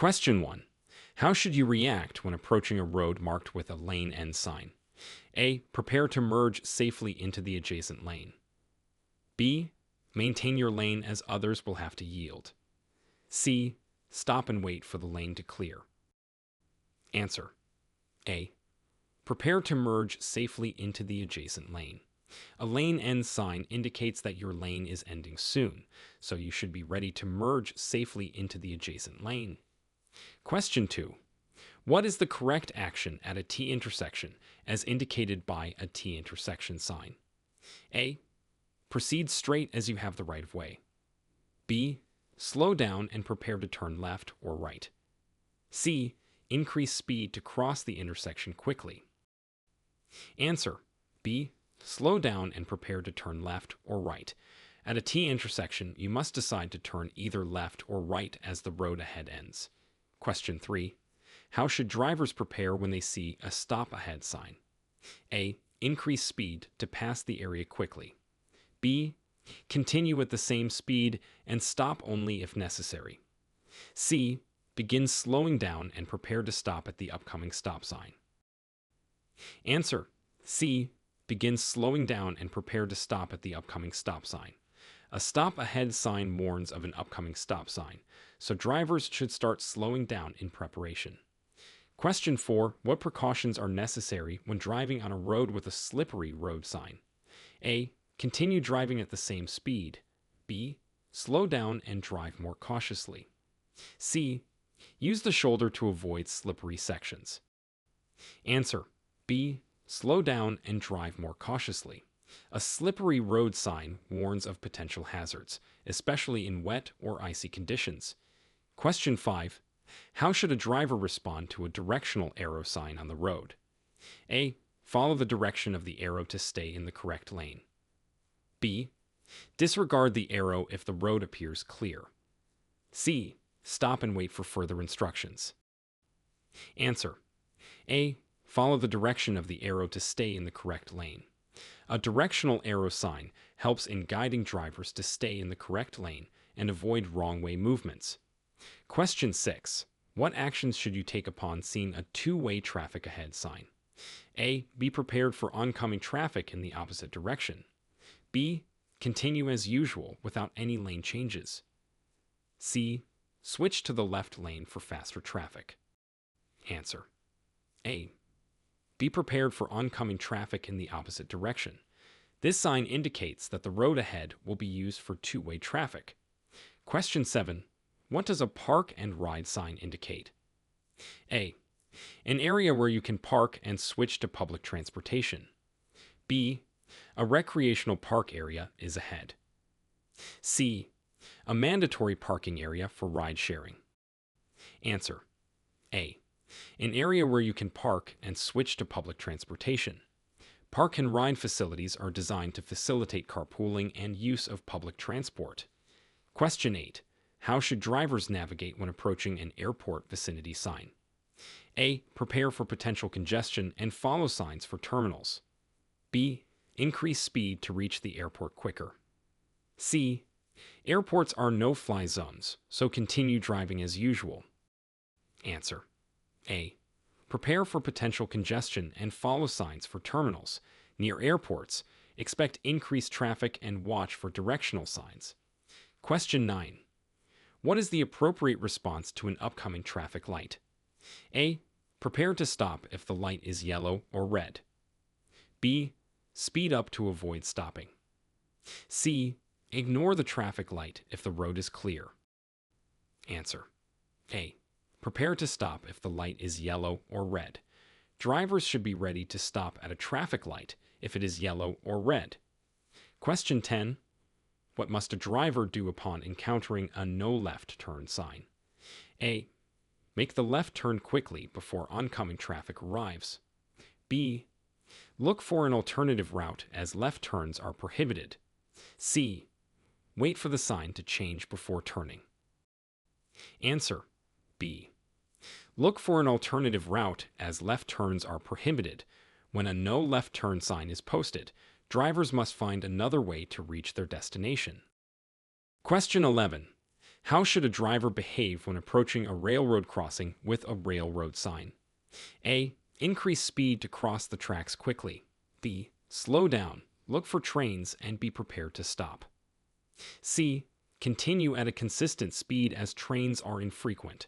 Question 1. How should you react when approaching a road marked with a lane end sign? A. Prepare to merge safely into the adjacent lane. B. Maintain your lane as others will have to yield. C. Stop and wait for the lane to clear. Answer. A. Prepare to merge safely into the adjacent lane. A lane end sign indicates that your lane is ending soon, so you should be ready to merge safely into the adjacent lane. Question 2. What is the correct action at a T intersection as indicated by a T intersection sign? A. Proceed straight as you have the right of way. B. Slow down and prepare to turn left or right. C. Increase speed to cross the intersection quickly. Answer. B. Slow down and prepare to turn left or right. At a T intersection, you must decide to turn either left or right as the road ahead ends. Question 3. How should drivers prepare when they see a stop ahead sign? A. Increase speed to pass the area quickly. B. Continue at the same speed and stop only if necessary. C. Begin slowing down and prepare to stop at the upcoming stop sign. Answer. C. Begin slowing down and prepare to stop at the upcoming stop sign. A stop ahead sign warns of an upcoming stop sign, so drivers should start slowing down in preparation. Question 4. What precautions are necessary when driving on a road with a slippery road sign? A. Continue driving at the same speed. B. Slow down and drive more cautiously. C. Use the shoulder to avoid slippery sections. Answer. B. Slow down and drive more cautiously. A slippery road sign warns of potential hazards, especially in wet or icy conditions. Question 5. How should a driver respond to a directional arrow sign on the road? A. Follow the direction of the arrow to stay in the correct lane. B. Disregard the arrow if the road appears clear. C. Stop and wait for further instructions. Answer. A. Follow the direction of the arrow to stay in the correct lane. A directional arrow sign helps in guiding drivers to stay in the correct lane and avoid wrong-way movements. Question 6. What actions should you take upon seeing a two-way traffic ahead sign? A. Be prepared for oncoming traffic in the opposite direction. B. Continue as usual without any lane changes. C. Switch to the left lane for faster traffic. Answer. A. Be prepared for oncoming traffic in the opposite direction. This sign indicates that the road ahead will be used for two-way traffic. Question 7. What does a park and ride sign indicate? A. An area where you can park and switch to public transportation. B. A recreational park area is ahead. C. A mandatory parking area for ride sharing. Answer. A. An area where you can park and switch to public transportation. Park and ride facilities are designed to facilitate carpooling and use of public transport. Question 8. How should drivers navigate when approaching an airport vicinity sign? A. Prepare for potential congestion and follow signs for terminals. B. Increase speed to reach the airport quicker. C. Airports are no-fly zones, so continue driving as usual. Answer. A. Prepare for potential congestion and follow signs for terminals. Near airports, expect increased traffic and watch for directional signs. Question 9. What is the appropriate response to an upcoming traffic light? A. Prepare to stop if the light is yellow or red. B. Speed up to avoid stopping. C. Ignore the traffic light if the road is clear. Answer. A. Prepare to stop if the light is yellow or red. Drivers should be ready to stop at a traffic light if it is yellow or red. Question 10. What must a driver do upon encountering a no left turn sign? A. Make the left turn quickly before oncoming traffic arrives. B. Look for an alternative route as left turns are prohibited. C. Wait for the sign to change before turning. Answer. B. Look for an alternative route as left turns are prohibited. When a no left turn sign is posted, drivers must find another way to reach their destination. Question 11. How should a driver behave when approaching a railroad crossing with a railroad sign? A. Increase speed to cross the tracks quickly. B. Slow down, look for trains, and be prepared to stop. C. Continue at a consistent speed as trains are infrequent.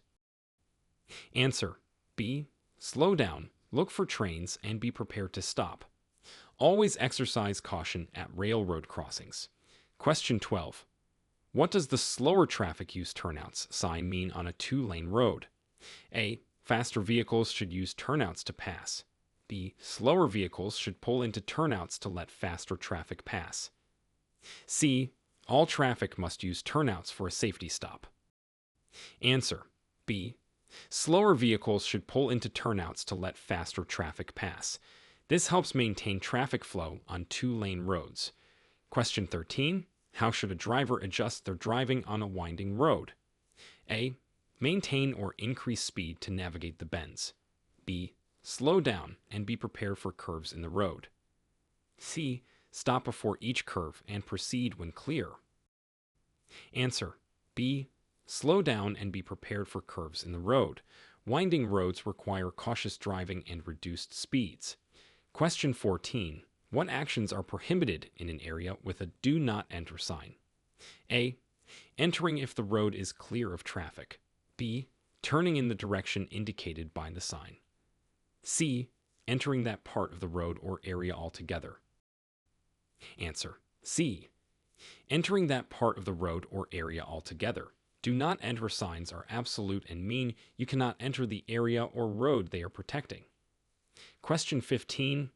Answer. B. Slow down, look for trains, and be prepared to stop. Always exercise caution at railroad crossings. Question 12. What does the slower traffic use turnouts sign mean on a two-lane road? A. Faster vehicles should use turnouts to pass. B. Slower vehicles should pull into turnouts to let faster traffic pass. C. All traffic must use turnouts for a safety stop. Answer. B. Slower vehicles should pull into turnouts to let faster traffic pass. This helps maintain traffic flow on two-lane roads. Question 13. How should a driver adjust their driving on a winding road? A. Maintain or increase speed to navigate the bends. B. Slow down and be prepared for curves in the road. C. Stop before each curve and proceed when clear. Answer. B. Slow down and be prepared for curves in the road. Winding roads require cautious driving and reduced speeds. Question 14. What actions are prohibited in an area with a do not enter sign? A. Entering if the road is clear of traffic. B. Turning in the direction indicated by the sign. C. Entering that part of the road or area altogether. Answer. C. Entering that part of the road or area altogether. Do not enter signs are absolute and mean you cannot enter the area or road they are protecting. Question 15.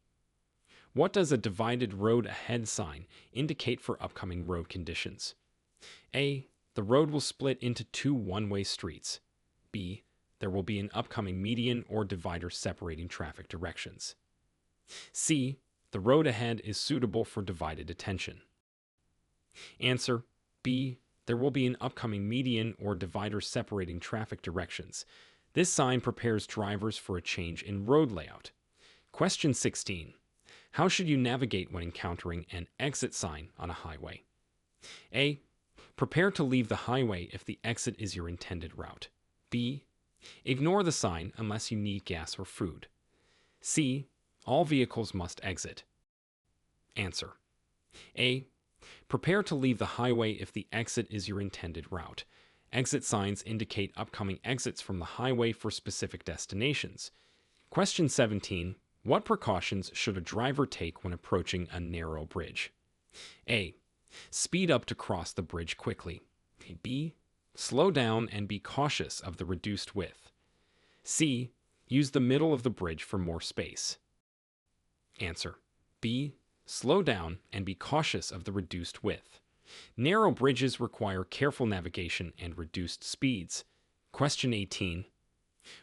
What does a divided road ahead sign indicate for upcoming road conditions? A. The road will split into two one-way streets. B. There will be an upcoming median or divider separating traffic directions. C. The road ahead is suitable for divided attention. Answer. B. There will be an upcoming median or divider separating traffic directions. This sign prepares drivers for a change in road layout. Question 16. How should you navigate when encountering an exit sign on a highway? A. Prepare to leave the highway if the exit is your intended route. B. Ignore the sign unless you need gas or food. C. All vehicles must exit. Answer. A. Prepare to leave the highway if the exit is your intended route. Exit signs indicate upcoming exits from the highway for specific destinations. Question 17. What precautions should a driver take when approaching a narrow bridge? A. Speed up to cross the bridge quickly. B. Slow down and be cautious of the reduced width. C. Use the middle of the bridge for more space. Answer. B. Slow down and be cautious of the reduced width. Narrow bridges require careful navigation and reduced speeds. Question 18.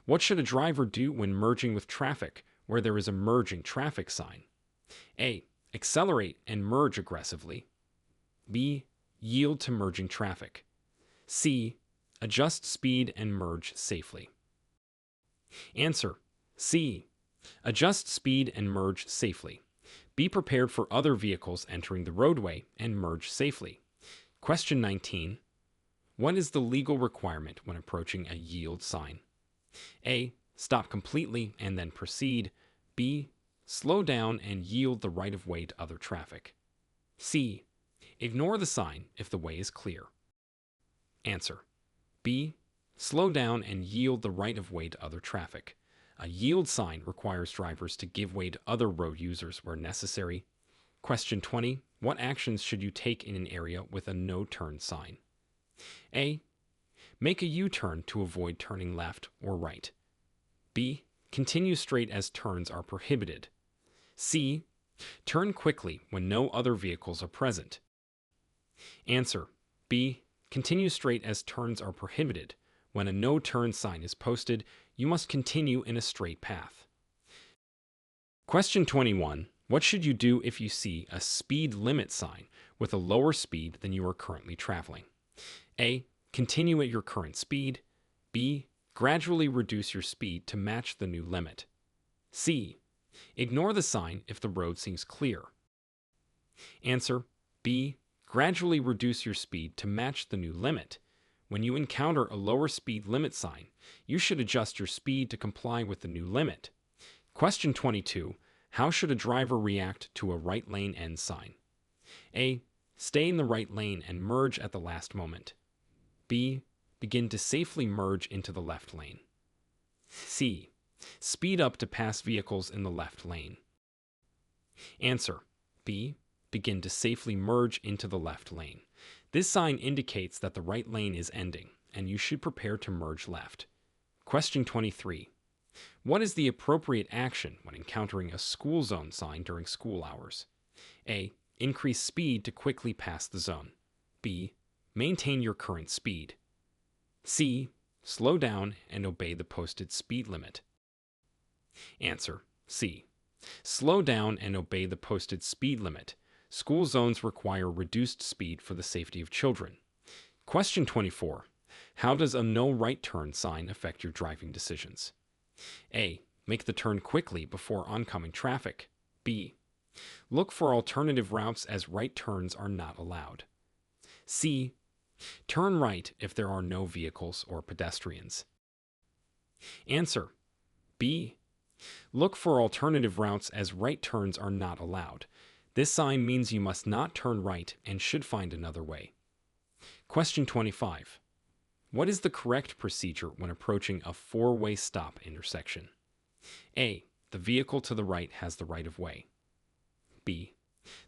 What should a driver do when merging with traffic where there is a merging traffic sign? A. Accelerate and merge aggressively. B. Yield to merging traffic. C. Adjust speed and merge safely. Answer. C. Adjust speed and merge safely. Be prepared for other vehicles entering the roadway and merge safely. Question 19. What is the legal requirement when approaching a yield sign? A. Stop completely and then proceed. B. Slow down and yield the right of way to other traffic. C. Ignore the sign if the way is clear. Answer. B. Slow down and yield the right of way to other traffic. A yield sign requires drivers to give way to other road users where necessary. Question 20. What actions should you take in an area with a no-turn sign? A. Make a U-turn to avoid turning left or right. B. Continue straight as turns are prohibited. C. Turn quickly when no other vehicles are present. Answer. B. Continue straight as turns are prohibited. When a no-turn sign is posted, you must continue in a straight path. Question 21. What should you do if you see a speed limit sign with a lower speed than you are currently traveling? A. Continue at your current speed. B. Gradually reduce your speed to match the new limit. C. Ignore the sign if the road seems clear. Answer. B. Gradually reduce your speed to match the new limit. When you encounter a lower speed limit sign, you should adjust your speed to comply with the new limit. Question 22. How should a driver react to a right lane end sign? A. Stay in the right lane and merge at the last moment. B. Begin to safely merge into the left lane. C. Speed up to pass vehicles in the left lane. Answer. B. Begin to safely merge into the left lane. This sign indicates that the right lane is ending, and you should prepare to merge left. Question 23. What is the appropriate action when encountering a school zone sign during school hours? A. Increase speed to quickly pass the zone. B. Maintain your current speed. C. Slow down and obey the posted speed limit. Answer. C. Slow down and obey the posted speed limit. School zones require reduced speed for the safety of children. Question 24. How does a no right turn sign affect your driving decisions? A. Make the turn quickly before oncoming traffic. B. Look for alternative routes as right turns are not allowed. C. Turn right if there are no vehicles or pedestrians. Answer. B. Look for alternative routes as right turns are not allowed. This sign means you must not turn right and should find another way. Question 25. What is the correct procedure when approaching a four-way stop intersection? A. The vehicle to the right has the right of way. B.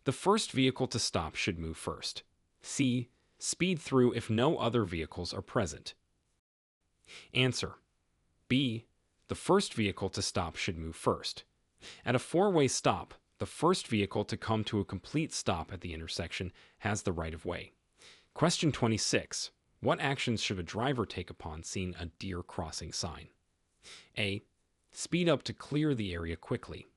The first vehicle to stop should move first. C. Speed through if no other vehicles are present. Answer. B. The first vehicle to stop should move first. At a four-way stop, the first vehicle to come to a complete stop at the intersection has the right of way. Question 26. What actions should a driver take upon seeing a deer crossing sign? A. Speed up to clear the area quickly.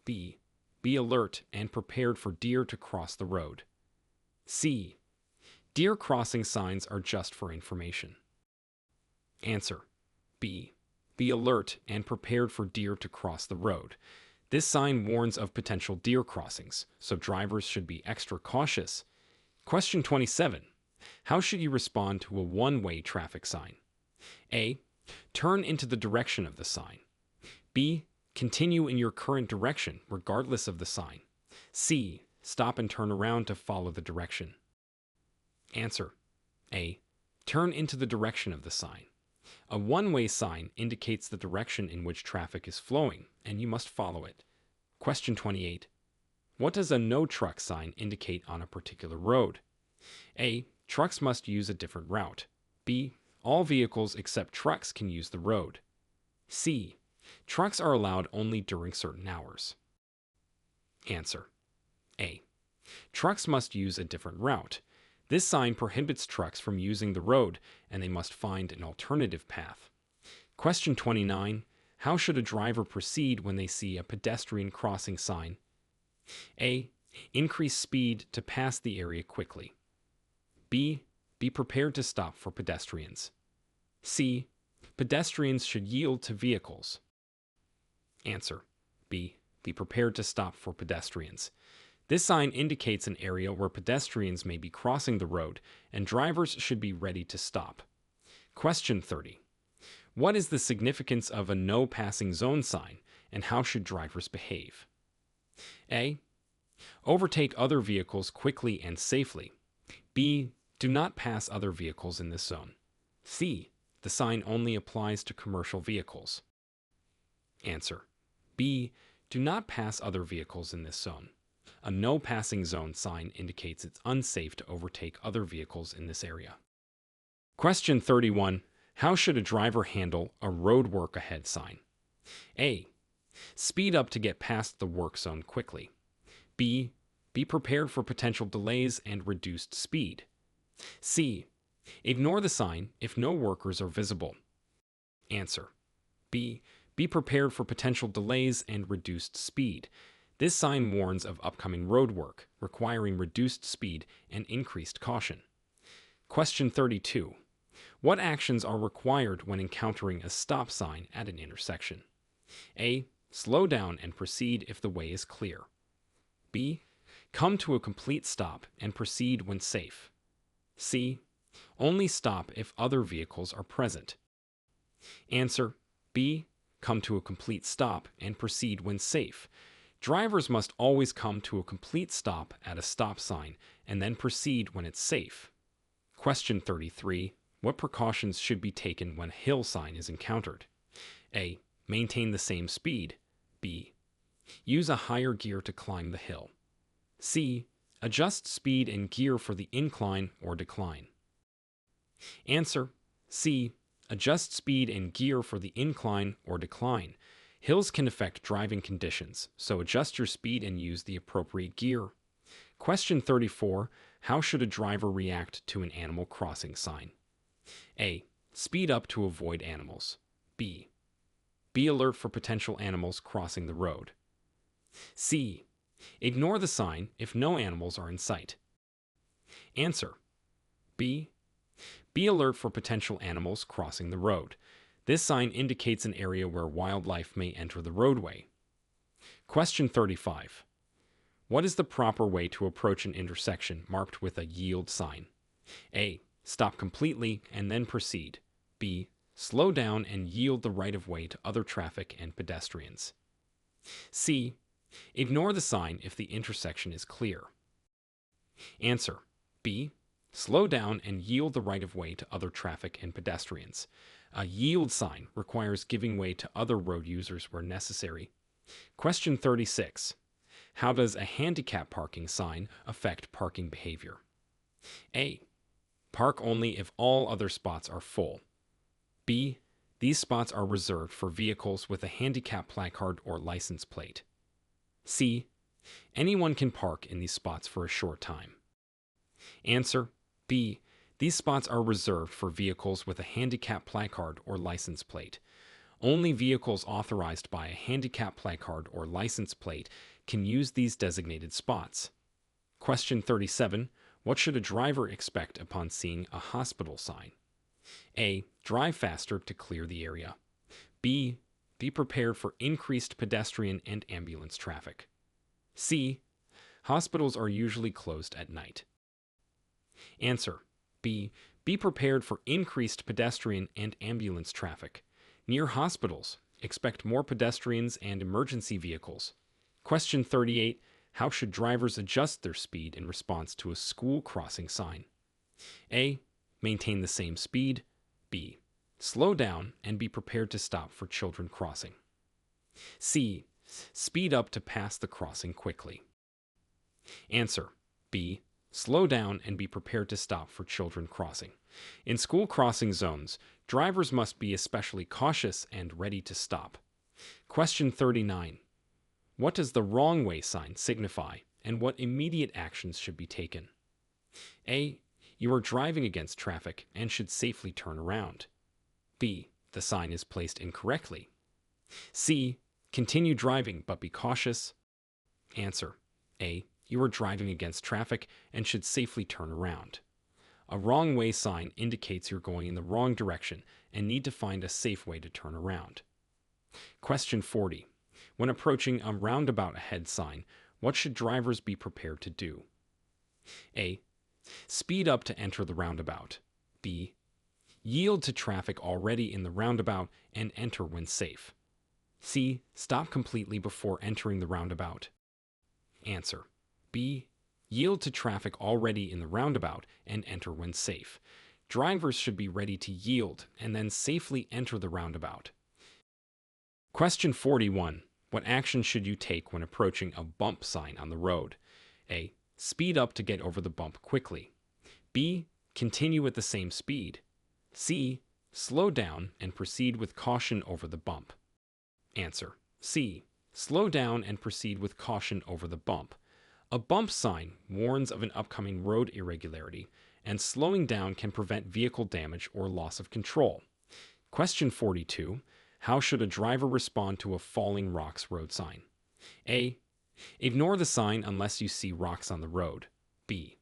B. Be alert and prepared for deer to cross the road. C. Deer crossing signs are just for information. Answer. B. Be alert and prepared for deer to cross the road. This sign warns of potential deer crossings, so drivers should be extra cautious. Question 27. How should you respond to a one-way traffic sign? A. Turn into the direction of the sign. B. Continue in your current direction, regardless of the sign. C. Stop and turn around to follow the direction. Answer. A. Turn into the direction of the sign. A one-way sign indicates the direction in which traffic is flowing, and you must follow it. Question 28. What does a no truck sign indicate on a particular road? A. Trucks must use a different route. B. All vehicles except trucks can use the road. C. Trucks are allowed only during certain hours. Answer. A. Trucks must use a different route. This sign prohibits trucks from using the road, and they must find an alternative path. Question 29. How should a driver proceed when they see a pedestrian crossing sign? A. Increase speed to pass the area quickly. B. Be prepared to stop for pedestrians. C. Pedestrians should yield to vehicles. Answer. B. Be prepared to stop for pedestrians. This sign indicates an area where pedestrians may be crossing the road, and drivers should be ready to stop. Question 30. What is the significance of a no passing zone sign, and how should drivers behave? A. Overtake other vehicles quickly and safely. B. Do not pass other vehicles in this zone. C. The sign only applies to commercial vehicles. Answer. B. Do not pass other vehicles in this zone. A no passing zone sign indicates it's unsafe to overtake other vehicles in this area. Question 31. How should a driver handle a road work ahead sign? A. Speed up to get past the work zone quickly. B. Be prepared for potential delays and reduced speed. C. Ignore the sign if no workers are visible. Answer. B. Be prepared for potential delays and reduced speed. This sign warns of upcoming road work, requiring reduced speed and increased caution. Question 32. What actions are required when encountering a stop sign at an intersection? A. Slow down and proceed if the way is clear. B. Come to a complete stop and proceed when safe. C. Only stop if other vehicles are present. Answer B. Come to a complete stop and proceed when safe. Drivers must always come to a complete stop at a stop sign and then proceed when it's safe. Question 33. What precautions should be taken when a hill sign is encountered? A. Maintain the same speed. B. Use a higher gear to climb the hill. C. Adjust speed and gear for the incline or decline. Answer C. Adjust speed and gear for the incline or decline. Hills can affect driving conditions, so adjust your speed and use the appropriate gear. Question 34. How should a driver react to an animal crossing sign? A. Speed up to avoid animals. B. Be alert for potential animals crossing the road. C. Ignore the sign if no animals are in sight. Answer B. Be alert for potential animals crossing the road. This sign indicates an area where wildlife may enter the roadway. Question 35. What is the proper way to approach an intersection marked with a yield sign? A. Stop completely and then proceed. B. Slow down and yield the right of way to other traffic and pedestrians. C. Ignore the sign if the intersection is clear. Answer B. Slow down and yield the right of way to other traffic and pedestrians. A yield sign requires giving way to other road users where necessary. Question 36. How does a handicap parking sign affect parking behavior? A. Park only if all other spots are full. B. These spots are reserved for vehicles with a handicap placard or license plate. C. Anyone can park in these spots for a short time. Answer B. These spots are reserved for vehicles with a handicap placard or license plate. Only vehicles authorized by a handicap placard or license plate can use these designated spots. Question 37. What should a driver expect upon seeing a hospital sign? A. Drive faster to clear the area. B. Be prepared for increased pedestrian and ambulance traffic. C. Hospitals are usually closed at night. Answer B. Be prepared for increased pedestrian and ambulance traffic. Near hospitals, expect more pedestrians and emergency vehicles. Question 38. How should drivers adjust their speed in response to a school crossing sign? A. Maintain the same speed. B. Slow down and be prepared to stop for children crossing. C. Speed up to pass the crossing quickly. Answer B. Slow down and be prepared to stop for children crossing. In school crossing zones, drivers must be especially cautious and ready to stop. Question 39. What does the wrong way sign signify, and what immediate actions should be taken? A. You are driving against traffic and should safely turn around. B. The sign is placed incorrectly. C. Continue driving but be cautious. Answer A. You are driving against traffic and should safely turn around. A wrong way sign indicates you're going in the wrong direction and need to find a safe way to turn around. Question 40. When approaching a roundabout ahead sign, what should drivers be prepared to do? A. Speed up to enter the roundabout. B. Yield to traffic already in the roundabout and enter when safe. C. Stop completely before entering the roundabout. Answer B. Yield to traffic already in the roundabout and enter when safe. Drivers should be ready to yield and then safely enter the roundabout. Question 41. What action should you take when approaching a bump sign on the road? A. Speed up to get over the bump quickly. B. Continue at the same speed. C. Slow down and proceed with caution over the bump. Answer C. Slow down and proceed with caution over the bump. A bump sign warns of an upcoming road irregularity, and slowing down can prevent vehicle damage or loss of control. Question 42. How should a driver respond to a falling rocks road sign? A. Ignore the sign unless you see rocks on the road. B.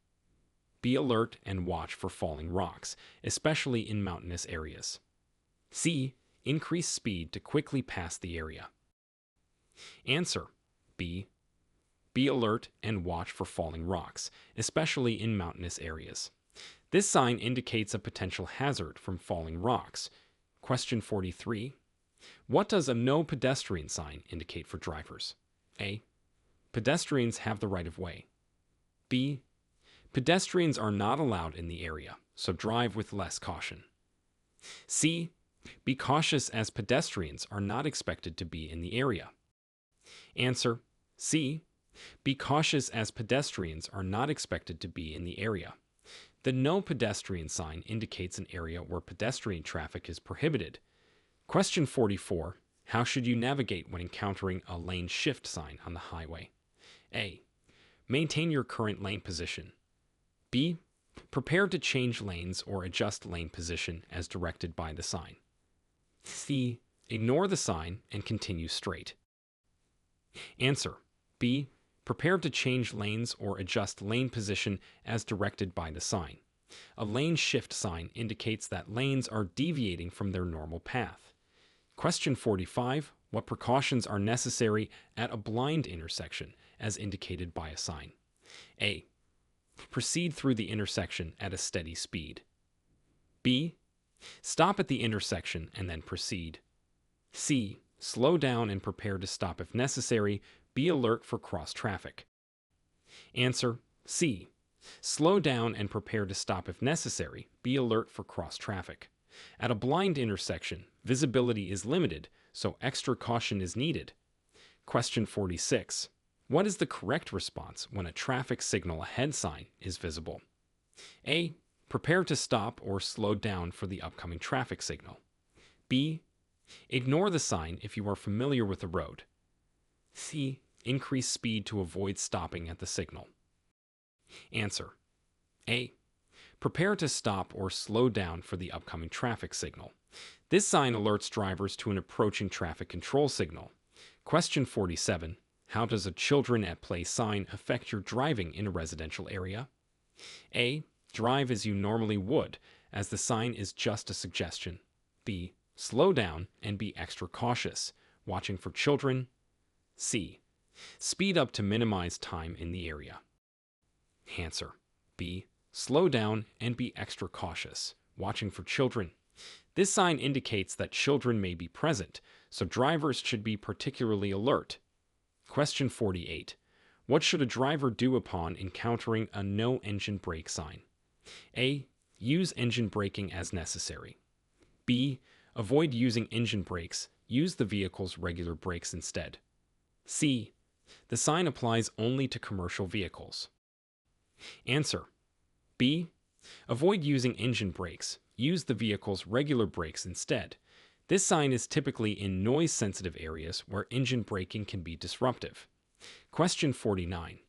Be alert and watch for falling rocks, especially in mountainous areas. C. Increase speed to quickly pass the area. Answer B. Be alert and watch for falling rocks, especially in mountainous areas. This sign indicates a potential hazard from falling rocks. Question 43. What does a no pedestrian sign indicate for drivers? A. Pedestrians have the right of way. B. Pedestrians are not allowed in the area, so drive with less caution. C. Be cautious as pedestrians are not expected to be in the area. Answer. C. Be cautious as pedestrians are not expected to be in the area. The no pedestrian sign indicates an area where pedestrian traffic is prohibited. Question 44. How should you navigate when encountering a lane shift sign on the highway? A. Maintain your current lane position. B. Prepare to change lanes or adjust lane position as directed by the sign. C. Ignore the sign and continue straight. Answer. B. Prepare to change lanes or adjust lane position as directed by the sign. A lane shift sign indicates that lanes are deviating from their normal path. Question 45. What precautions are necessary at a blind intersection as indicated by a sign? A. Proceed through the intersection at a steady speed. B. Stop at the intersection and then proceed. C. Slow down and prepare to stop if necessary. Be alert for cross traffic. Answer. C. Slow down and prepare to stop if necessary. Be alert for cross traffic. At a blind intersection, visibility is limited, so extra caution is needed. Question 46. What is the correct response when a traffic signal ahead sign is visible? A. Prepare to stop or slow down for the upcoming traffic signal. B. Ignore the sign if you are familiar with the road. C. Increase speed to avoid stopping at the signal. Answer. A. Prepare to stop or slow down for the upcoming traffic signal. This sign alerts drivers to an approaching traffic control signal. Question 47. How does a children at play sign affect your driving in a residential area? A. Drive as you normally would, as the sign is just a suggestion. B. Slow down and be extra cautious, watching for children. C. Speed up to minimize time in the area. Answer. B. Slow down and be extra cautious, watching for children. This sign indicates that children may be present, so drivers should be particularly alert. Question 48. What should a driver do upon encountering a no engine brake sign? A. Use engine braking as necessary. B. Avoid using engine brakes. Use the vehicle's regular brakes instead. C. The sign applies only to commercial vehicles. Answer. B. Avoid using engine brakes. Use the vehicle's regular brakes instead. This sign is typically in noise-sensitive areas where engine braking can be disruptive. Question 49.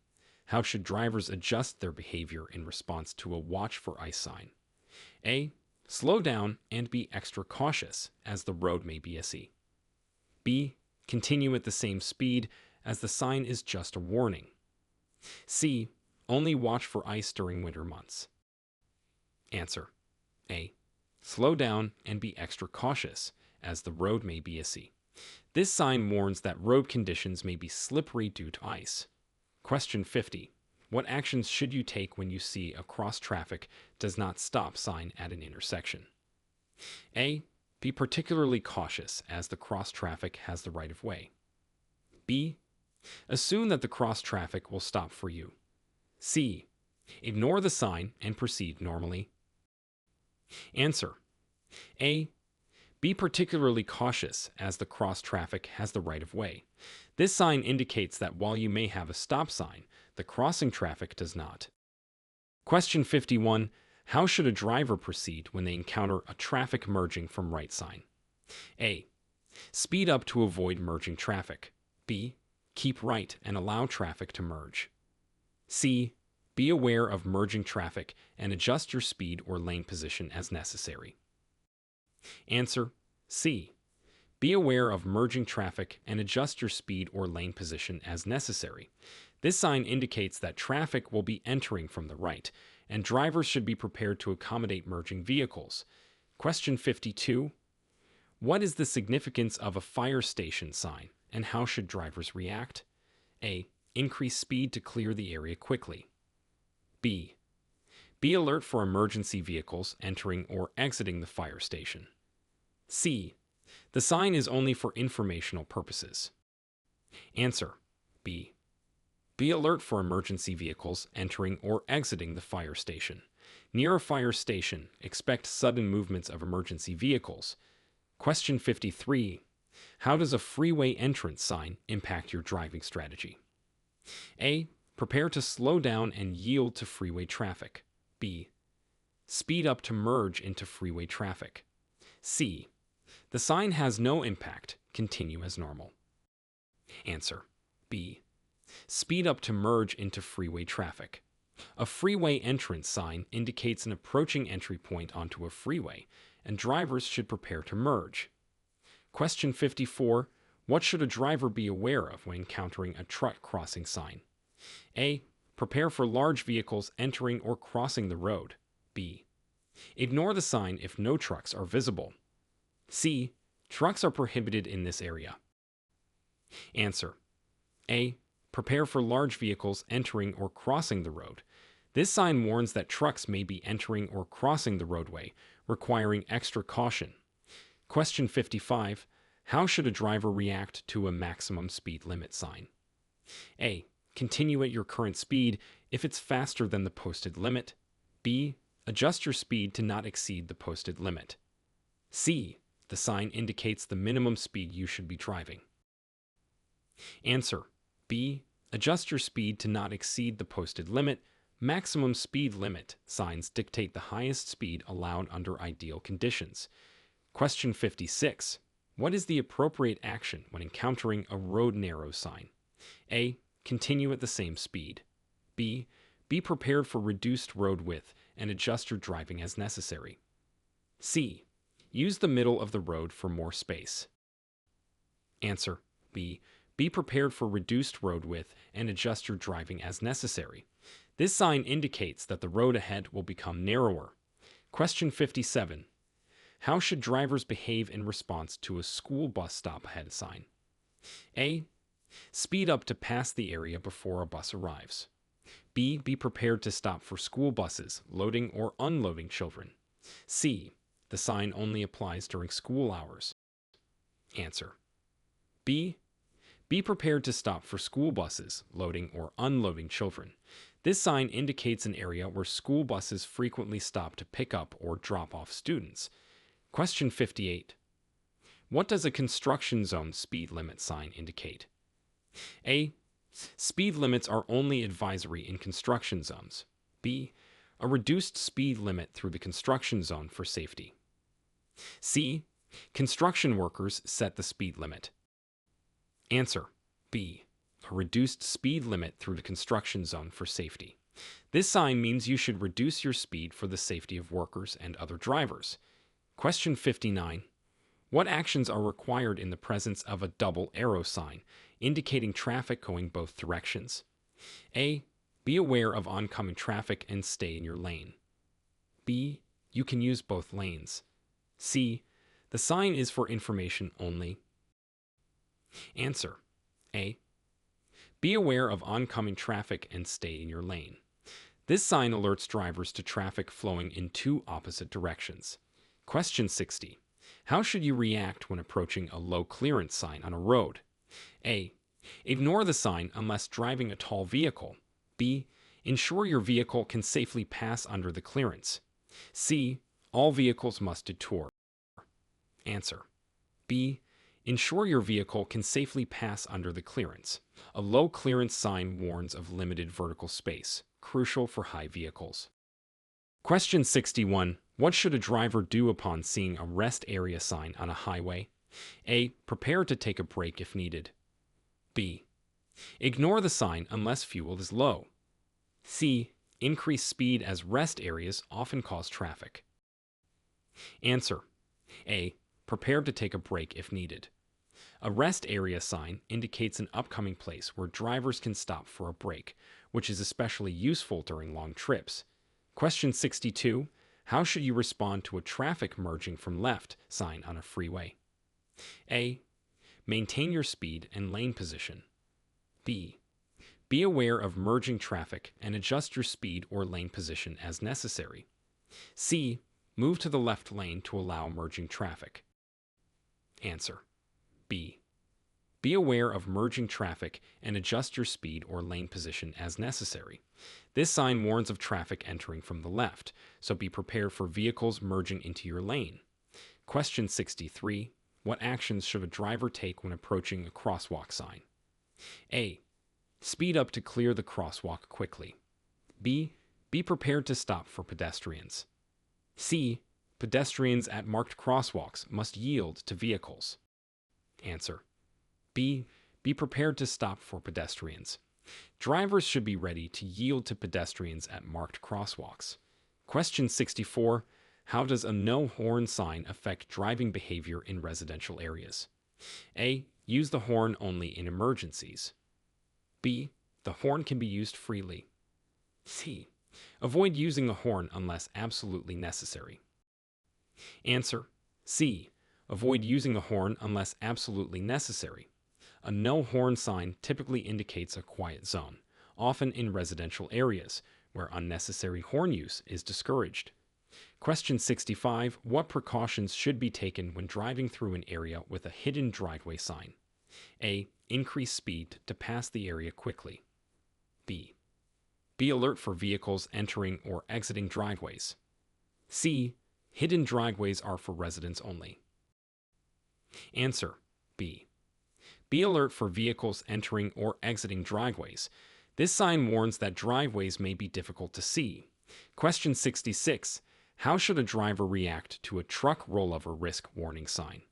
How should drivers adjust their behavior in response to a watch for ice sign? A. Slow down and be extra cautious, as the road may be icy. B. Continue at the same speed, as the sign is just a warning. C. Only watch for ice during winter months. Answer. A. Slow down and be extra cautious, as the road may be icy. This sign warns that road conditions may be slippery due to ice. Question 50. What actions should you take when you see a cross traffic does not stop sign at an intersection? A. Be particularly cautious, as the cross traffic has the right of way. B. Assume that the cross traffic will stop for you. C. Ignore the sign and proceed normally. Answer. A. Be particularly cautious, as the cross traffic has the right of way. This sign indicates that while you may have a stop sign, the crossing traffic does not. Question 51. How should a driver proceed when they encounter a traffic merging from right sign? A. Speed up to avoid merging traffic. B. Keep right and allow traffic to merge. C. Be aware of merging traffic and adjust your speed or lane position as necessary. Answer. C. Be aware of merging traffic and adjust your speed or lane position as necessary. This sign indicates that traffic will be entering from the right, and drivers should be prepared to accommodate merging vehicles. Question 52. What is the significance of a fire station sign, and how should drivers react? A. Increase speed to clear the area quickly. B. Be alert for emergency vehicles entering or exiting the fire station. C. The sign is only for informational purposes. Answer. B. Be alert for emergency vehicles entering or exiting the fire station. Near a fire station, expect sudden movements of emergency vehicles. Question 53. How does a freeway entrance sign impact your driving strategy? A. Prepare to slow down and yield to freeway traffic. B. Speed up to merge into freeway traffic. C. The sign has no impact. Continue as normal. Answer. B. Speed up to merge into freeway traffic. A freeway entrance sign indicates an approaching entry point onto a freeway, and drivers should prepare to merge. Question 54. What should a driver be aware of when encountering a truck crossing sign? A. Prepare for large vehicles entering or crossing the road. B. Ignore the sign if no trucks are visible. C. Trucks are prohibited in this area. Answer. A. Prepare for large vehicles entering or crossing the road. This sign warns that trucks may be entering or crossing the roadway, requiring extra caution. Question 55. How should a driver react to a maximum speed limit sign? A. Continue at your current speed if it's faster than the posted limit. B. Adjust your speed to not exceed the posted limit. C. The sign indicates the minimum speed you should be driving. Answer. B. Adjust your speed to not exceed the posted limit. Maximum speed limit signs dictate the highest speed allowed under ideal conditions. Question 56. What is the appropriate action when encountering a road narrow sign? A. Continue at the same speed. B. Be prepared for reduced road width and adjust your driving as necessary. C. Use the middle of the road for more space. Answer. B. Be prepared for reduced road width and adjust your driving as necessary. This sign indicates that the road ahead will become narrower. Question 57. How should drivers behave in response to a school bus stop ahead sign? A. Speed up to pass the area before a bus arrives. B. Be prepared to stop for school buses, loading or unloading children. C. The sign only applies during school hours. Answer. B. Be prepared to stop for school buses, loading or unloading children. This sign indicates an area where school buses frequently stop to pick up or drop off students. Question 58. What does a construction zone speed limit sign indicate? A. Speed limits are only advisory in construction zones. B. A reduced speed limit through the construction zone for safety. C. Construction workers set the speed limit. Answer. B. A reduced speed limit through the construction zone for safety. This sign means you should reduce your speed for the safety of workers and other drivers. Question 59. What actions are required in the presence of a double arrow sign, indicating traffic going both directions? A. Be aware of oncoming traffic and stay in your lane. B. You can use both lanes. C. The sign is for information only. Answer. A. Be aware of oncoming traffic and stay in your lane. This sign alerts drivers to traffic flowing in two opposite directions. Question 60. How should you react when approaching a low clearance sign on a road? A. Ignore the sign unless driving a tall vehicle. B. Ensure your vehicle can safely pass under the clearance. C. All vehicles must detour. Answer. B. Ensure your vehicle can safely pass under the clearance. A low clearance sign warns of limited vertical space, crucial for high vehicles. Question 61. What should a driver do upon seeing a rest area sign on a highway? A. Prepare to take a break if needed. B. Ignore the sign unless fuel is low. C. Increase speed as rest areas often cause traffic. Answer. A. Prepare to take a break if needed. A rest area sign indicates an upcoming place where drivers can stop for a break, which is especially useful during long trips. Question 62. How should you respond to a traffic merging from left sign on a freeway? A. Maintain your speed and lane position. B. Be aware of merging traffic and adjust your speed or lane position as necessary. C. Move to the left lane to allow merging traffic. Answer: B. Be aware of merging traffic and adjust your speed or lane position as necessary. This sign warns of traffic entering from the left, so be prepared for vehicles merging into your lane. Question 63. What actions should a driver take when approaching a crosswalk sign? A. Speed up to clear the crosswalk quickly. B. Be prepared to stop for pedestrians. C. Pedestrians at marked crosswalks must yield to vehicles. Answer: B. Be prepared to stop for pedestrians. Drivers should be ready to yield to pedestrians at marked crosswalks. Question 64. How does a no horn sign affect driving behavior in residential areas? A. Use the horn only in emergencies. B. The horn can be used freely. C. Avoid using the horn unless absolutely necessary. Answer: C. Avoid using the horn unless absolutely necessary. A no horn sign typically indicates a quiet zone, often in residential areas, where unnecessary horn use is discouraged. Question 65. What precautions should be taken when driving through an area with a hidden driveway sign? A. Increase speed to pass the area quickly. B. Be alert for vehicles entering or exiting driveways. C. Hidden driveways are for residents only. Answer: B. Be alert for vehicles entering or exiting driveways. This sign warns that driveways may be difficult to see. Question 66. How should a driver react to a truck rollover risk warning sign?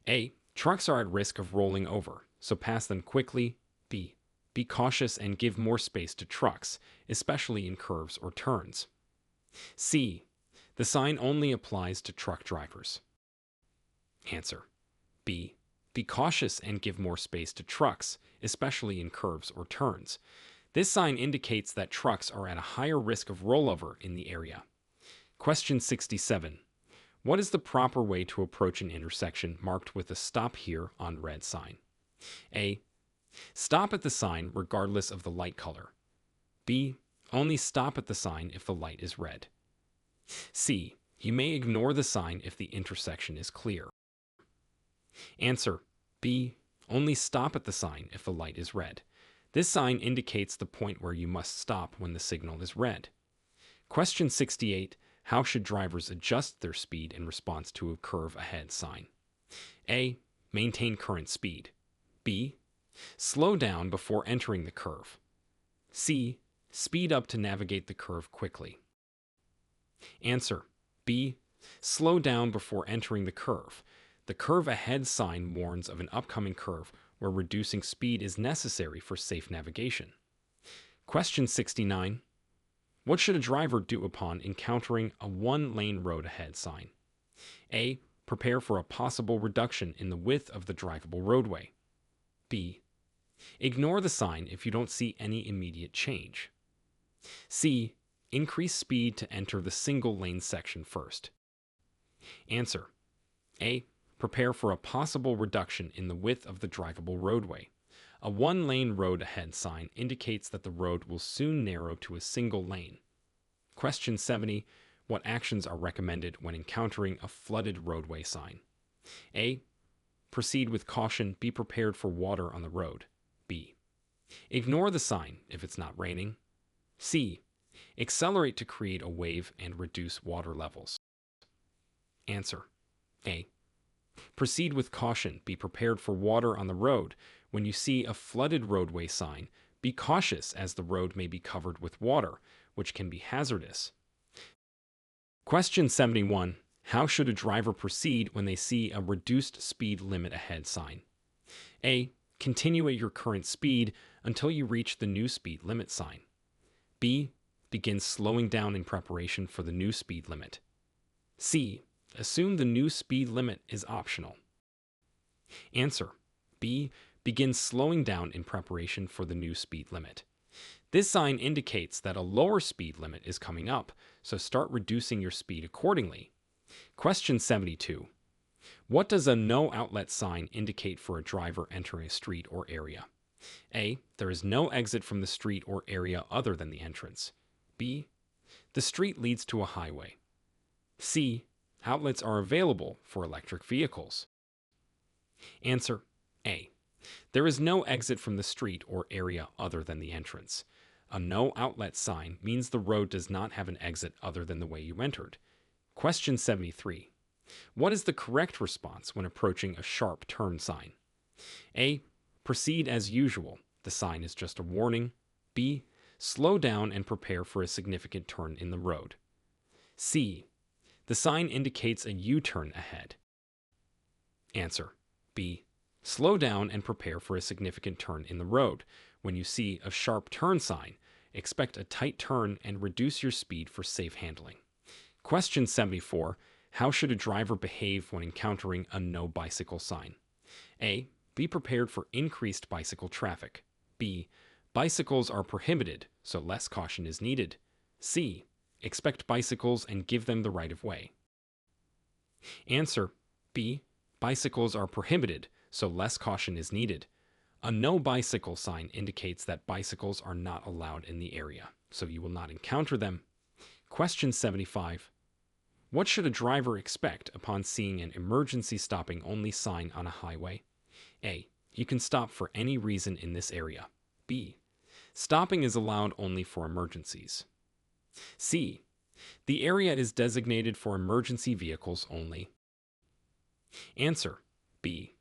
A. Trucks are at risk of rolling over, so pass them quickly. B. Be cautious and give more space to trucks, especially in curves or turns. C. The sign only applies to truck drivers. Answer: B. Be cautious and give more space to trucks, especially in curves or turns. This sign indicates that trucks are at a higher risk of rollover in the area. Question 67. What is the proper way to approach an intersection marked with a "Stop Here" on red sign? A. Stop at the sign regardless of the light color. B. Only stop at the sign if the light is red. C. You may ignore the sign if the intersection is clear. Answer: B. Only stop at the sign if the light is red. This sign indicates the point where you must stop when the signal is red. Question 68. How should drivers adjust their speed in response to a curve ahead sign? A. Maintain current speed. B. Slow down before entering the curve. C. Speed up to navigate the curve quickly. Answer: B. Slow down before entering the curve. The curve ahead sign warns of an upcoming curve where reducing speed is necessary for safe navigation. Question 69. What should a driver do upon encountering a one-lane road ahead sign? A. Prepare for a possible reduction in the width of the drivable roadway. B. Ignore the sign if you don't see any immediate change. C. Increase speed to enter the single-lane section first. Answer: A. Prepare for a possible reduction in the width of the drivable roadway. A one-lane road ahead sign indicates that the road will soon narrow to a single lane. Question 70. What actions are recommended when encountering a flooded roadway sign? A. Proceed with caution. Be prepared for water on the road. B. Ignore the sign if it's not raining. C. Accelerate to create a wave and reduce water levels. Answer: A. Proceed with caution. Be prepared for water on the road. When you see a flooded roadway sign, be cautious as the road may be covered with water, which can be hazardous. Question 71. How should a driver proceed when they see a reduced speed limit ahead sign? A. Continue at your current speed until you reach the new speed limit sign. B. Begin slowing down in preparation for the new speed limit. C. Assume the new speed limit is optional. Answer: B. Begin slowing down in preparation for the new speed limit. This sign indicates that a lower speed limit is coming up, so start reducing your speed accordingly. Question 72. What does a no outlet sign indicate for a driver entering a street or area? A. There is no exit from the street or area other than the entrance. B. The street leads to a highway. C. Outlets are available for electric vehicles. Answer A. There is no exit from the street or area other than the entrance. A no outlet sign means the road does not have an exit other than the way you entered. Question 73. What is the correct response when approaching a sharp turn sign? A. Proceed as usual. The sign is just a warning. B. Slow down and prepare for a significant turn in the road. C. The sign indicates a U-turn ahead. Answer B. Slow down and prepare for a significant turn in the road. When you see a sharp turn sign, expect a tight turn and reduce your speed for safe handling. Question 74. How should a driver behave when encountering a no bicycle sign? A. Be prepared for increased bicycle traffic. B. Bicycles are prohibited, so less caution is needed. C. Expect bicycles and give them the right of way. Answer B. Bicycles are prohibited, so less caution is needed. A no bicycle sign indicates that bicycles are not allowed in the area, so you will not encounter them. Question 75. What should a driver expect upon seeing an emergency stopping only sign on a highway? A. You can stop for any reason in this area. B. Stopping is allowed only for emergencies. C. The area is designated for emergency vehicles only. Answer B.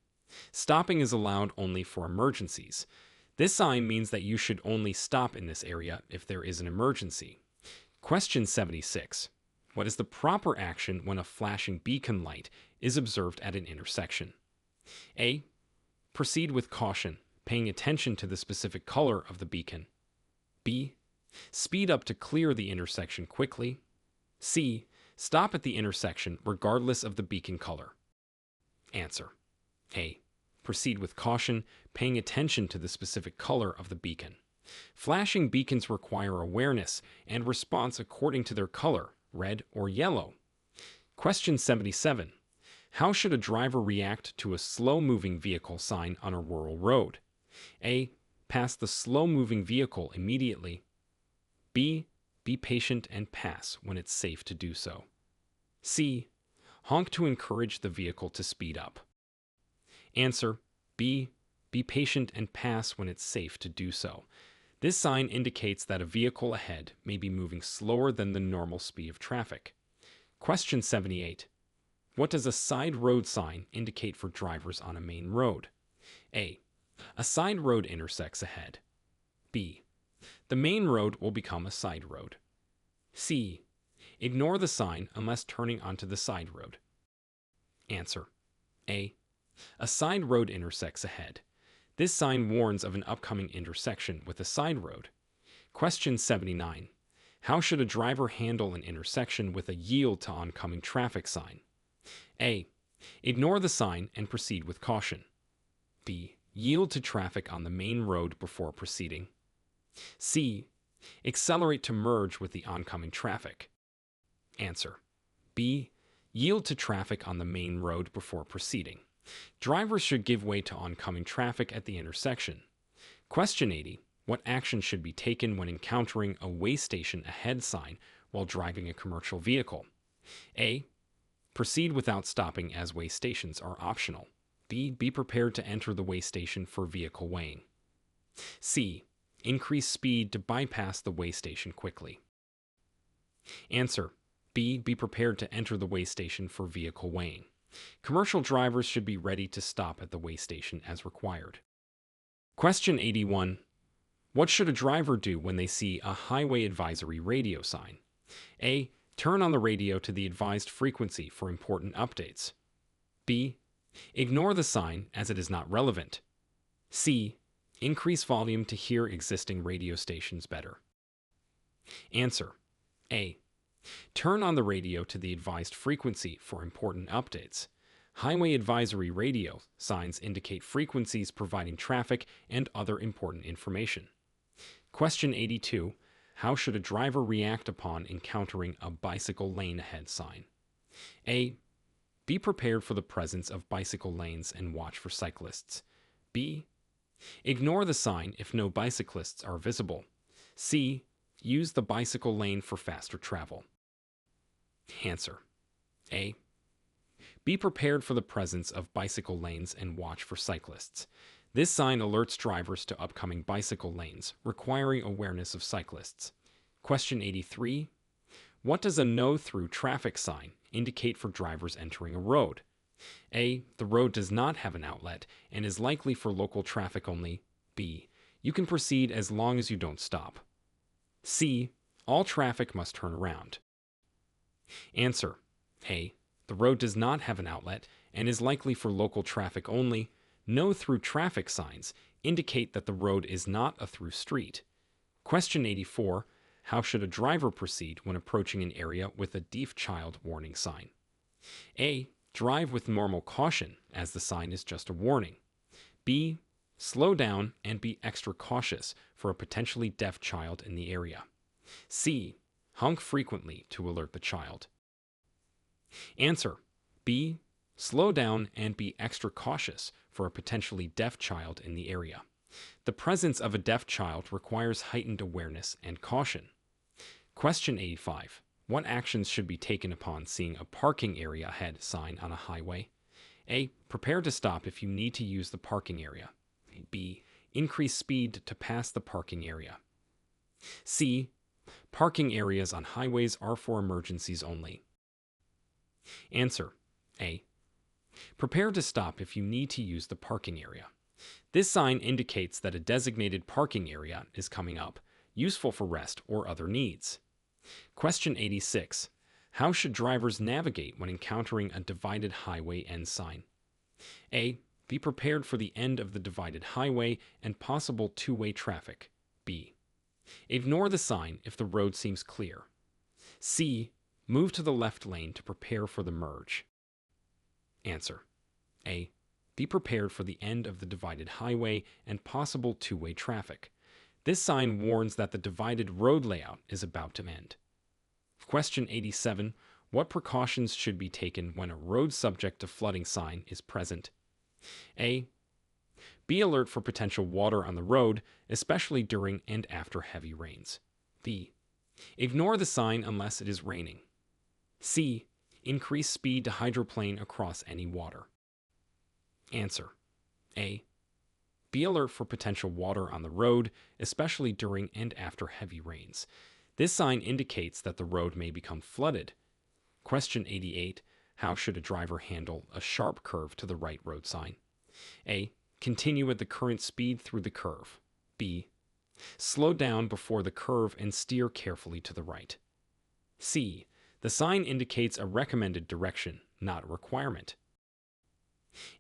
Stopping is allowed only for emergencies. This sign means that you should only stop in this area if there is an emergency. Question 76. What is the proper action when a flashing beacon light is observed at an intersection? A. Proceed with caution, paying attention to the specific color of the beacon. B. Speed up to clear the intersection quickly. C. Stop at the intersection regardless of the beacon color. Answer A. Proceed with caution, paying attention to the specific color of the beacon. Flashing beacons require awareness and response according to their color, red or yellow. Question 77. How should a driver react to a slow-moving vehicle sign on a rural road? A. Pass the slow-moving vehicle immediately. B. Be patient and pass when it's safe to do so. C. Honk to encourage the vehicle to speed up. Answer B. Be patient and pass when it's safe to do so. This sign indicates that a vehicle ahead may be moving slower than the normal speed of traffic. Question 78. What does a side road sign indicate for drivers on a main road? A. A side road intersects ahead. B. The main road will become a side road. C. Ignore the sign unless turning onto the side road. Answer A. A side road intersects ahead. This sign warns of an upcoming intersection with a side road. Question 79. How should a driver handle an intersection with a yield to oncoming traffic sign? A. Ignore the sign and proceed with caution. B. Yield to traffic on the main road before proceeding. C. Accelerate to merge with the oncoming traffic. Answer B. Yield to traffic on the main road before proceeding. Drivers should give way to oncoming traffic at the intersection. Question 80. What action should be taken when encountering a way station ahead sign while driving a commercial vehicle? A. Proceed without stopping as way stations are optional. B. Be prepared to enter the way station for vehicle weighing. C. Increase speed to bypass the way station quickly. Answer B. Be prepared to enter the way station for vehicle weighing. Commercial drivers should be ready to stop at the way station as required. Question 81. What should a driver do when they see a highway advisory radio sign? A. Turn on the radio to the advised frequency for important updates. B. Ignore the sign as it is not relevant. C. Increase volume to hear existing radio stations better. Answer A. Turn on the radio to the advised frequency for important updates. Highway advisory radio signs indicate frequencies providing traffic and other important information. Question 82. How should a driver react upon encountering a bicycle lane ahead sign? A. Be prepared for the presence of bicycle lanes and watch for cyclists. B. Ignore the sign if no bicyclists are visible. C. Use the bicycle lane for faster travel. Answer: A. Be prepared for the presence of bicycle lanes and watch for cyclists. This sign alerts drivers to upcoming bicycle lanes, requiring awareness of cyclists. Question 83. What does a no-through traffic sign indicate for drivers entering a road? A. The road does not have an outlet and is likely for local traffic only. B. You can proceed as long as you don't stop. C. All traffic must turn around. Answer: A. The road does not have an outlet and is likely for local traffic only. No-through traffic signs indicate that the road is not a through street. Question 84. How should a driver proceed when approaching an area with a deaf child warning sign? A. Drive with normal caution, as the sign is just a warning. B. Slow down and be extra cautious for a potentially deaf child in the area. C. Honk frequently to alert the child. Answer: B. Slow down and be extra cautious for a potentially deaf child in the area. The presence of a deaf child requires heightened awareness and caution. Question 85. What actions should be taken upon seeing a parking area ahead sign on a highway? A. Prepare to stop if you need to use the parking area. B. Increase speed to pass the parking area. C. Parking areas on highways are for emergencies only. Answer: A. Prepare to stop if you need to use the parking area. This sign indicates that a designated parking area is coming up, useful for rest or other needs. Question 86. How should drivers navigate when encountering a divided highway end sign? A. Be prepared for the end of the divided highway and possible two-way traffic. B. Ignore the sign if the road seems clear. C. Move to the left lane to prepare for the merge. Answer: A. Be prepared for the end of the divided highway and possible two-way traffic. This sign warns that the divided road layout is about to end. Question 87. What precautions should be taken when a road subject to flooding sign is present? A. Be alert for potential water on the road, especially during and after heavy rains. B. Ignore the sign unless it is raining. C. Increase speed to hydroplane across any water. Answer: A. Be alert for potential water on the road, especially during and after heavy rains. This sign indicates that the road may become flooded. Question 88. How should a driver handle a sharp curve to the right road sign? A. Continue at the current speed through the curve. B. Slow down before the curve and steer carefully to the right. C. The sign indicates a recommended direction, not a requirement.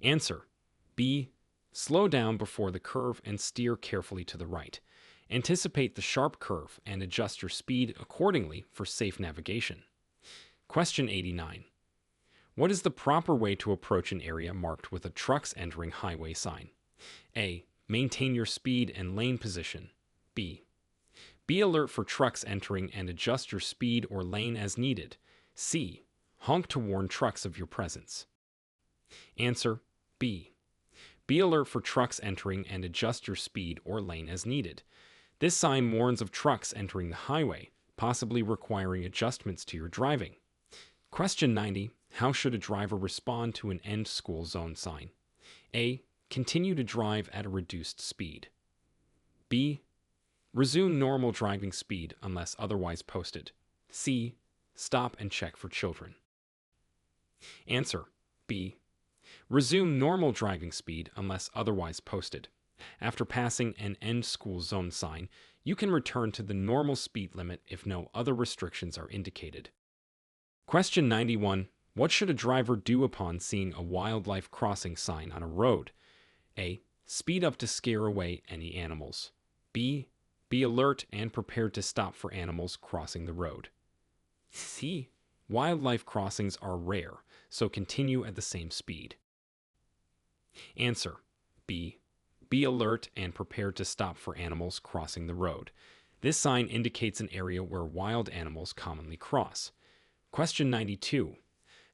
Answer: B. Slow down before the curve and steer carefully to the right. Anticipate the sharp curve and adjust your speed accordingly for safe navigation. Question 89. What is the proper way to approach an area marked with a trucks entering highway sign? A. Maintain your speed and lane position. B. Be alert for trucks entering and adjust your speed or lane as needed. C. Honk to warn trucks of your presence. Answer: B. Be alert for trucks entering and adjust your speed or lane as needed. This sign warns of trucks entering the highway, possibly requiring adjustments to your driving. Question 90. How should a driver respond to an end school zone sign? A. Continue to drive at a reduced speed. B. Resume normal driving speed unless otherwise posted. C. Stop and check for children. Answer: B. Resume normal driving speed unless otherwise posted. After passing an end school zone sign, you can return to the normal speed limit if no other restrictions are indicated. Question 91. What should a driver do upon seeing a wildlife crossing sign on a road? A. Speed up to scare away any animals. B. Be alert and prepared to stop for animals crossing the road. C. Wildlife crossings are rare, so continue at the same speed. Answer: B. Be alert and prepared to stop for animals crossing the road. This sign indicates an area where wild animals commonly cross. Question 92.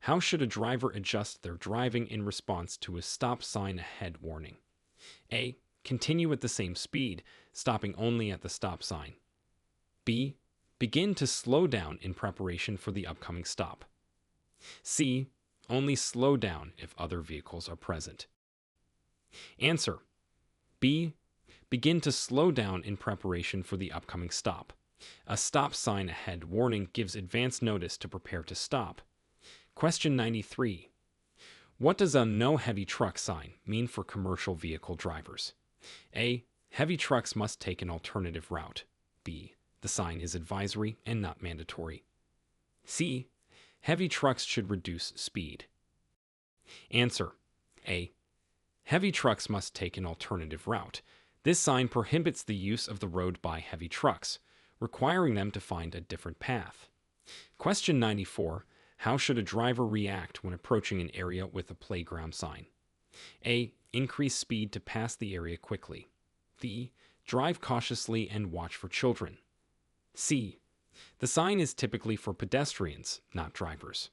How should a driver adjust their driving in response to a stop sign ahead warning? A. Continue at the same speed, stopping only at the stop sign. B. Begin to slow down in preparation for the upcoming stop. C. Only slow down if other vehicles are present. Answer: B. Begin to slow down in preparation for the upcoming stop. A stop sign ahead warning gives advance notice to prepare to stop. Question 93. What does a no heavy truck sign mean for commercial vehicle drivers? A. Heavy trucks must take an alternative route. B. The sign is advisory and not mandatory. C. Heavy trucks should reduce speed. Answer: A. Heavy trucks must take an alternative route. This sign prohibits the use of the road by heavy trucks, requiring them to find a different path. Question 94. How should a driver react when approaching an area with a playground sign? A. Increase speed to pass the area quickly. B. Drive cautiously and watch for children. C. The sign is typically for pedestrians, not drivers.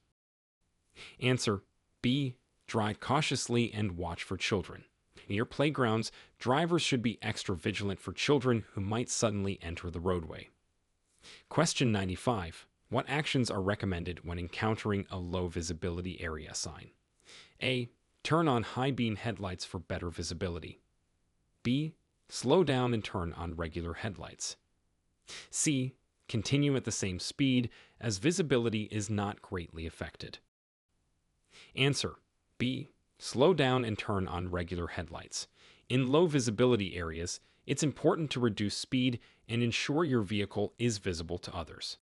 Answer: B. Drive cautiously and watch for children. Near playgrounds, drivers should be extra vigilant for children who might suddenly enter the roadway. Question 95. What actions are recommended when encountering a low visibility area sign? A. Turn on high beam headlights for better visibility. B. Slow down and turn on regular headlights. C. Continue at the same speed, as visibility is not greatly affected. Answer: B. Slow down and turn on regular headlights. In low visibility areas, it's important to reduce speed and ensure your vehicle is visible to others.